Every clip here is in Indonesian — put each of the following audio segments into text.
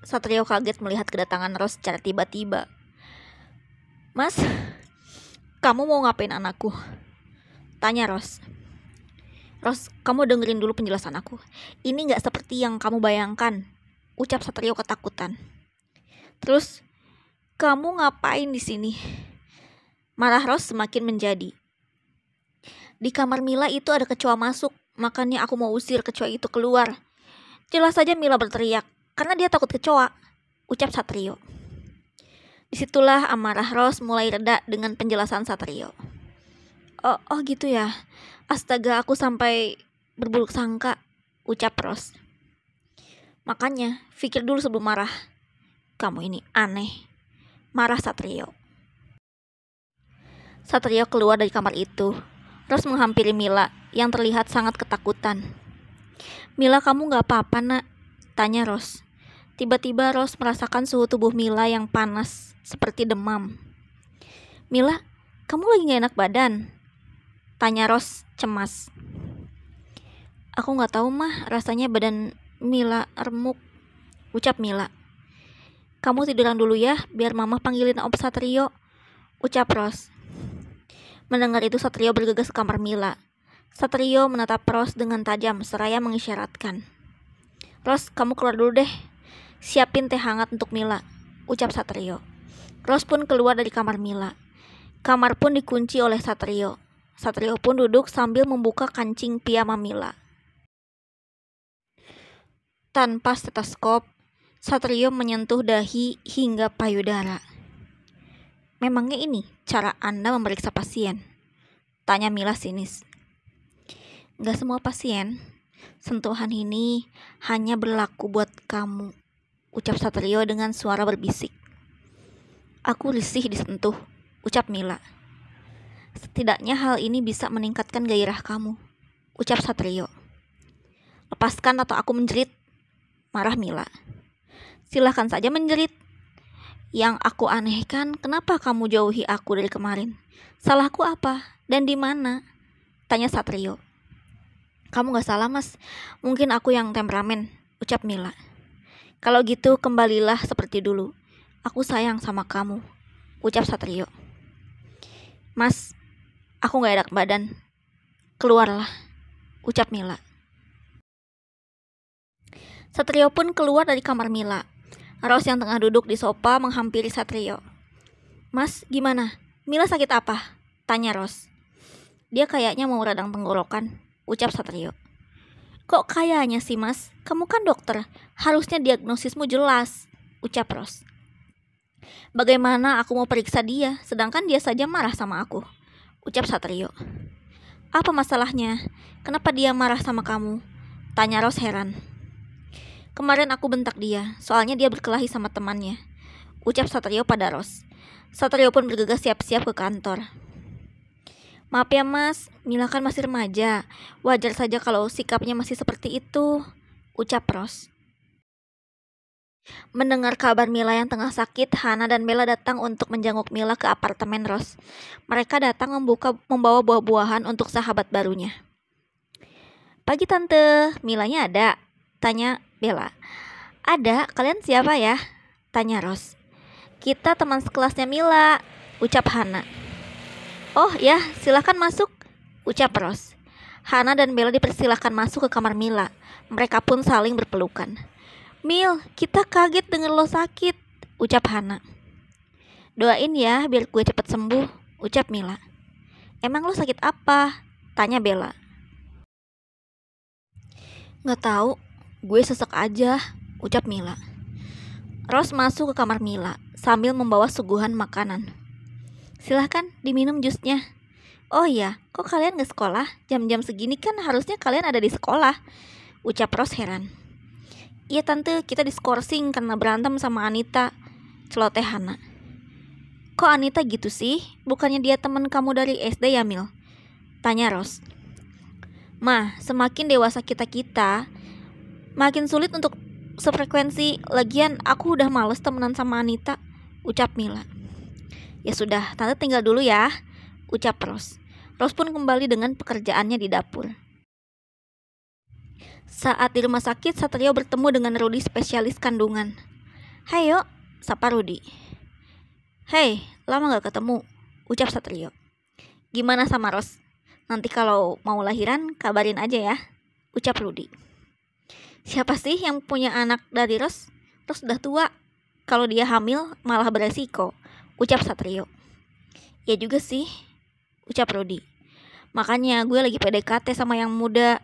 Satrio kaget melihat kedatangan Rose secara tiba-tiba. "Mas, kamu mau ngapain anakku?" tanya Rose. "Rose, kamu dengerin dulu penjelasan aku. Ini gak seperti yang kamu bayangkan," ucap Satrio ketakutan. "Terus, kamu ngapain di sini?" marah Rose semakin menjadi. "Di kamar Mila itu ada kecoa masuk, makanya aku mau usir kecoa itu keluar." "Jelas saja Mila berteriak, karena dia takut kecoa," ucap Satrio. Disitulah amarah Rose mulai reda dengan penjelasan Satrio. Oh gitu ya. Astaga, aku sampai berburuk sangka," ucap Rose. "Makanya, pikir dulu sebelum marah." "Kamu ini aneh," marah Satrio. Satrio keluar dari kamar itu. Rose menghampiri Mila yang terlihat sangat ketakutan. "Mila, kamu gak apa-apa nak?" tanya Rose. Tiba-tiba Rose merasakan suhu tubuh Mila yang panas, seperti demam. "Mila, kamu lagi gak enak badan?" tanya Rose cemas. "Aku gak tahu mah, rasanya badan Mila remuk," ucap Mila. "Kamu tiduran dulu ya, biar mama panggilin Om Satrio," ucap Rose. Mendengar itu Satrio bergegas ke kamar Mila. Satrio menatap Rose dengan tajam seraya mengisyaratkan. "Rose, kamu keluar dulu deh. Siapin teh hangat untuk Mila," ucap Satrio. Rose pun keluar dari kamar Mila. Kamar pun dikunci oleh Satrio. Satrio pun duduk sambil membuka kancing piyama Mila. Tanpa stetoskop, Satrio menyentuh dahi hingga payudara. "Memangnya ini cara Anda memeriksa pasien?" tanya Mila sinis. "Gak semua pasien. Sentuhan ini hanya berlaku buat kamu," ucap Satrio dengan suara berbisik. "Aku risih disentuh," ucap Mila. "Setidaknya hal ini bisa meningkatkan gairah kamu," ucap Satrio. "Lepaskan atau aku menjerit," marah Mila. "Silahkan saja menjerit. Yang aku anehkan, kenapa kamu jauhi aku dari kemarin? Salahku apa? Dan di mana?" tanya Satrio. "Kamu gak salah mas, mungkin aku yang temperamen," ucap Mila. "Kalau gitu kembalilah seperti dulu. Aku sayang sama kamu," ucap Satrio. "Mas, aku gak enak badan. Keluarlah," ucap Mila. Satrio pun keluar dari kamar Mila. Rose yang tengah duduk di sofa menghampiri Satrio. "Mas, gimana? Mila sakit apa?" tanya Rose. "Dia kayaknya mau radang tenggorokan," ucap Satrio. "Kok kayaknya sih mas? Kamu kan dokter, harusnya diagnosismu jelas," ucap Rose. "Bagaimana aku mau periksa dia, sedangkan dia saja marah sama aku," ucap Satrio. "Apa masalahnya? Kenapa dia marah sama kamu?" tanya Rose heran. "Kemarin aku bentak dia, soalnya dia berkelahi sama temannya," ucap Satrio pada Rose. Satrio pun bergegas siap-siap ke kantor. "Maaf ya mas, Mila kan masih remaja. Wajar saja kalau sikapnya masih seperti itu," ucap Rose. Mendengar kabar Mila yang tengah sakit, Hana dan Bella datang untuk menjenguk Mila ke apartemen Rose. Mereka datang membawa buah-buahan untuk sahabat barunya. "Pagi tante, Milanya ada?" tanya Bella. "Ada, kalian siapa ya?" tanya Rose. "Kita teman sekelasnya Mila," ucap Hana. "Oh ya, silahkan masuk," ucap Rose. Hana dan Bella dipersilahkan masuk ke kamar Mila. Mereka pun saling berpelukan. "Mil, kita kaget denger lo sakit," ucap Hana. "Doain ya biar gue cepet sembuh," ucap Mila. "Emang lo sakit apa?" tanya Bella. "Gak tahu, gue sesek aja," ucap Mila. Rose masuk ke kamar Mila sambil membawa suguhan makanan. "Silahkan diminum jusnya." "Oh iya, kok kalian gak sekolah? Jam-jam segini kan harusnya kalian ada di sekolah," ucap Rose heran. "Iya tante, kita diskorsing karena berantem sama Anita," celoteh Hana. "Kok Anita gitu sih? Bukannya dia teman kamu dari SD ya Mil?" tanya Rose. "Ma, semakin dewasa kita makin sulit untuk sefrekuensi. Lagian aku udah males temenan sama Anita," ucap Mila. "Ya sudah, tante tinggal dulu ya," ucap Rose. Rose pun kembali dengan pekerjaannya di dapur. Saat di rumah sakit, Satrio bertemu dengan Rudy, spesialis kandungan. Hayo, sapa Rudi. Hei, lama gak ketemu, ucap Satrio. Gimana sama Ros? Nanti kalau mau lahiran kabarin aja ya, ucap Rudi. Siapa sih yang punya anak dari Ros? Ros udah tua. Kalau dia hamil malah beresiko, ucap Satrio. Ya juga sih, ucap Rudi. Makanya gue lagi PDKT sama yang muda,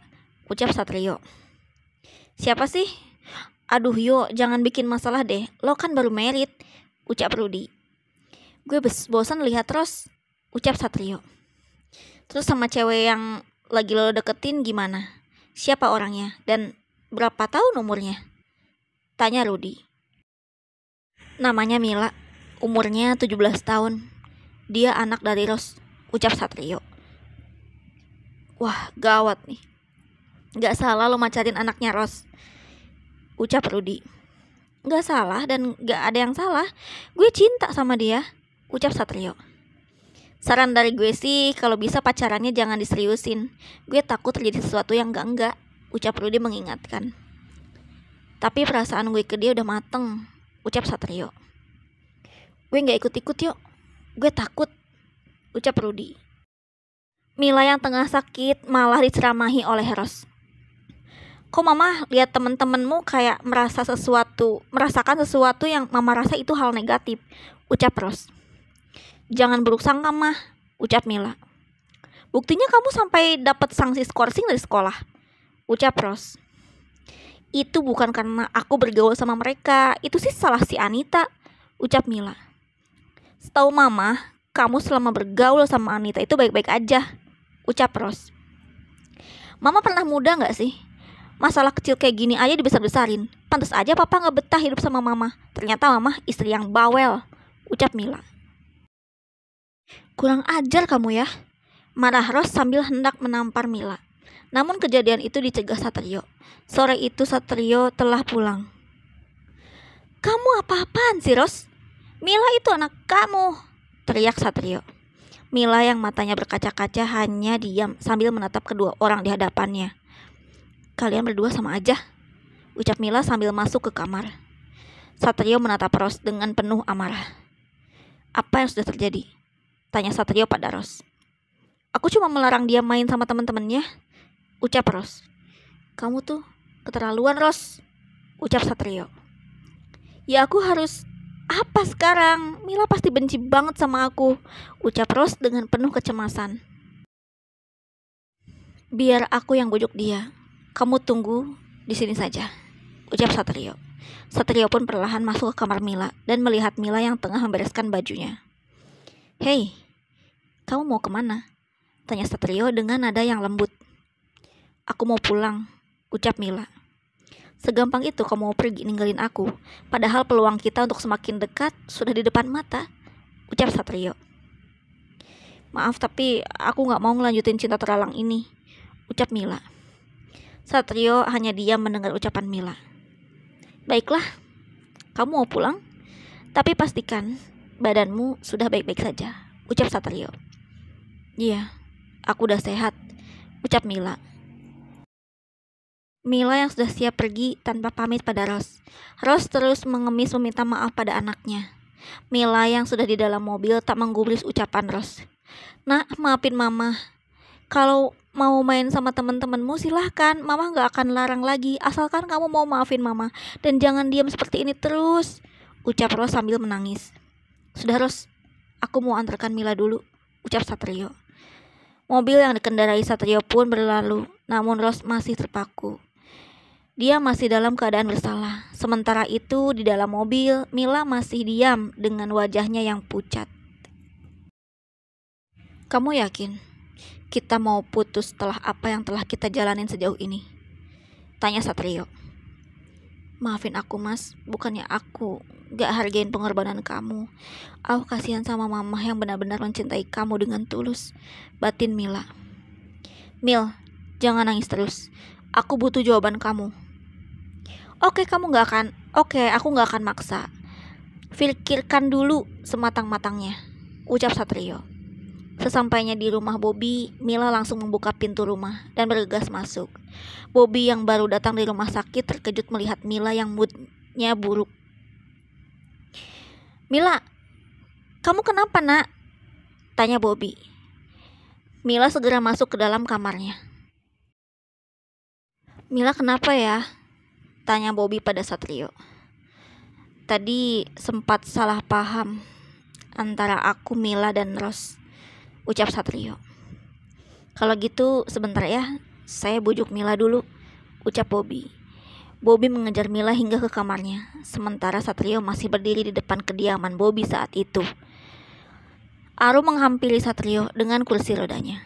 ucap Satrio. Siapa sih? Aduh yo, jangan bikin masalah deh, lo kan baru married, ucap Rudi. Gue bosan lihat Ros, ucap Satrio. Terus sama cewek yang lagi lo deketin gimana? Siapa orangnya? Dan berapa tahun umurnya? Tanya Rudi. Namanya Mila, umurnya 17 tahun. Dia anak dari Ros, ucap Satrio. Wah, gawat nih. Gak salah lo macarin anaknya Ros, ucap Rudi. Gak salah dan gak ada yang salah. Gue cinta sama dia, ucap Satrio. Saran dari gue sih, kalau bisa pacarannya jangan diseriusin. Gue takut terjadi sesuatu yang enggak, ucap Rudi mengingatkan. Tapi perasaan gue ke dia udah mateng, ucap Satrio. Gue gak ikut-ikut yuk, gue takut, ucap Rudi. Mila yang tengah sakit malah diceramahi oleh Ros. Kok mama lihat temen-temenmu kayak merasakan sesuatu yang mama rasa itu hal negatif, ucap Ros. Jangan buruk sangka mah, ucap Mila. Buktinya kamu sampai dapat sanksi skorsing dari sekolah, ucap Ros. Itu bukan karena aku bergaul sama mereka, itu sih salah si Anita, ucap Mila. Setahu mama, kamu selama bergaul sama Anita itu baik-baik aja, ucap Ros. Mama pernah muda gak sih? Masalah kecil kayak gini aja dibesar-besarin. Pantas aja papa gak betah hidup sama mama. Ternyata mama istri yang bawel, ucap Mila. Kurang ajar kamu ya, marah Ros sambil hendak menampar Mila. Namun kejadian itu dicegah Satrio. Sore itu Satrio telah pulang. Kamu apa-apaan sih Ros? Mila itu anak kamu, teriak Satrio. Mila yang matanya berkaca-kaca hanya diam sambil menatap kedua orang di hadapannya. Kalian berdua sama aja, ucap Mila sambil masuk ke kamar. Satrio menatap Ros dengan penuh amarah. Apa yang sudah terjadi? Tanya Satrio pada Ros. Aku cuma melarang dia main sama teman-temannya, ucap Ros. Kamu tuh keterlaluan Ros, ucap Satrio. Ya aku harus apa sekarang? Mila pasti benci banget sama aku, ucap Ros dengan penuh kecemasan. Biar aku yang bujuk dia. Kamu tunggu di sini saja, ucap Satrio. Satrio pun perlahan masuk ke kamar Mila dan melihat Mila yang tengah membereskan bajunya. Hei, kamu mau kemana? Tanya Satrio dengan nada yang lembut. Aku mau pulang, ucap Mila. Segampang itu kamu mau pergi ninggalin aku, padahal peluang kita untuk semakin dekat sudah di depan mata, ucap Satrio. Maaf tapi aku gak mau ngelanjutin cinta terlalang ini, ucap Mila. Satrio hanya diam mendengar ucapan Mila. Baiklah, kamu mau pulang? Tapi pastikan badanmu sudah baik-baik saja, ucap Satrio. Iya, aku udah sehat, ucap Mila. Mila yang sudah siap pergi tanpa pamit pada Ros. Ros terus mengemis meminta maaf pada anaknya. Mila yang sudah di dalam mobil tak menggubris ucapan Ros. Nak, maafin mama. Kalau mau main sama teman-temanmu silahkan, mama gak akan larang lagi, asalkan kamu mau maafin mama dan jangan diam seperti ini terus, ucap Ros sambil menangis. Sudah Ros, aku mau antarkan Mila dulu, ucap Satrio. Mobil yang dikendarai Satrio pun berlalu, namun Ros masih terpaku. Dia masih dalam keadaan bersalah. Sementara itu di dalam mobil, Mila masih diam dengan wajahnya yang pucat. Kamu yakin kita mau putus setelah apa yang telah kita jalanin sejauh ini? Tanya Satrio. Maafin aku mas, bukannya aku gak hargain pengorbanan kamu. Aku kasihan sama mama yang benar-benar mencintai kamu dengan tulus, batin Mila. Mil, jangan nangis terus. Aku butuh jawaban kamu. Oke, aku gak akan maksa. Pikirkan dulu sematang-matangnya, ucap Satrio. Sesampainya di rumah Bobby, Mila langsung membuka pintu rumah dan bergegas masuk. Bobby yang baru datang dari rumah sakit terkejut melihat Mila yang moodnya buruk. "Mila, kamu kenapa, Nak?" tanya Bobby. Mila segera masuk ke dalam kamarnya. "Mila kenapa ya?" tanya Bobby pada Satrio. "Tadi sempat salah paham antara aku, Mila, dan Ros," ucap Satrio. "Kalau gitu sebentar ya, saya bujuk Mila dulu," ucap Bobby. Bobby mengejar Mila hingga ke kamarnya, sementara Satrio masih berdiri di depan kediaman Bobby saat itu. Arum menghampiri Satrio dengan kursi rodanya.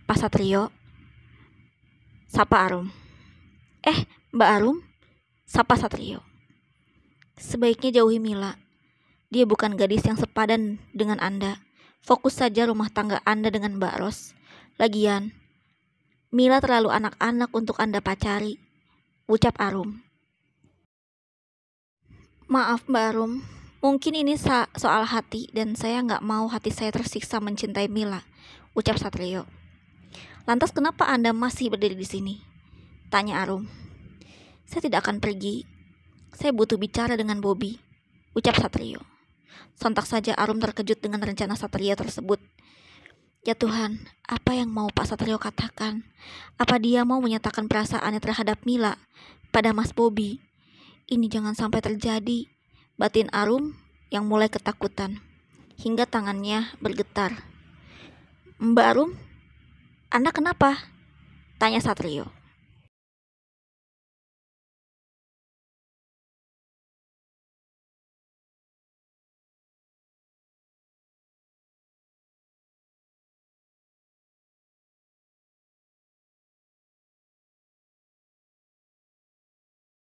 "Pak Satrio," sapa Arum. Mbak Arum," sapa Satrio. "Sebaiknya jauhi Mila. Dia bukan gadis yang sepadan dengan Anda. Fokus saja rumah tangga Anda dengan Mbak Ros. Lagian, Mila terlalu anak-anak untuk Anda pacari," ucap Arum. "Maaf Mbak Arum, mungkin ini soal hati dan saya nggak mau hati saya tersiksa mencintai Mila," ucap Satrio. "Lantas kenapa Anda masih berdiri di sini?" tanya Arum. "Saya tidak akan pergi. Saya butuh bicara dengan Bobby," ucap Satrio. Sontak saja Arum terkejut dengan rencana Satrio tersebut. Ya Tuhan, apa yang mau Pak Satrio katakan? Apa dia mau menyatakan perasaannya terhadap Mila pada Mas Bobby? Ini jangan sampai terjadi, batin Arum yang mulai ketakutan, hingga tangannya bergetar. "Mbak Arum, Anda kenapa?" tanya Satrio.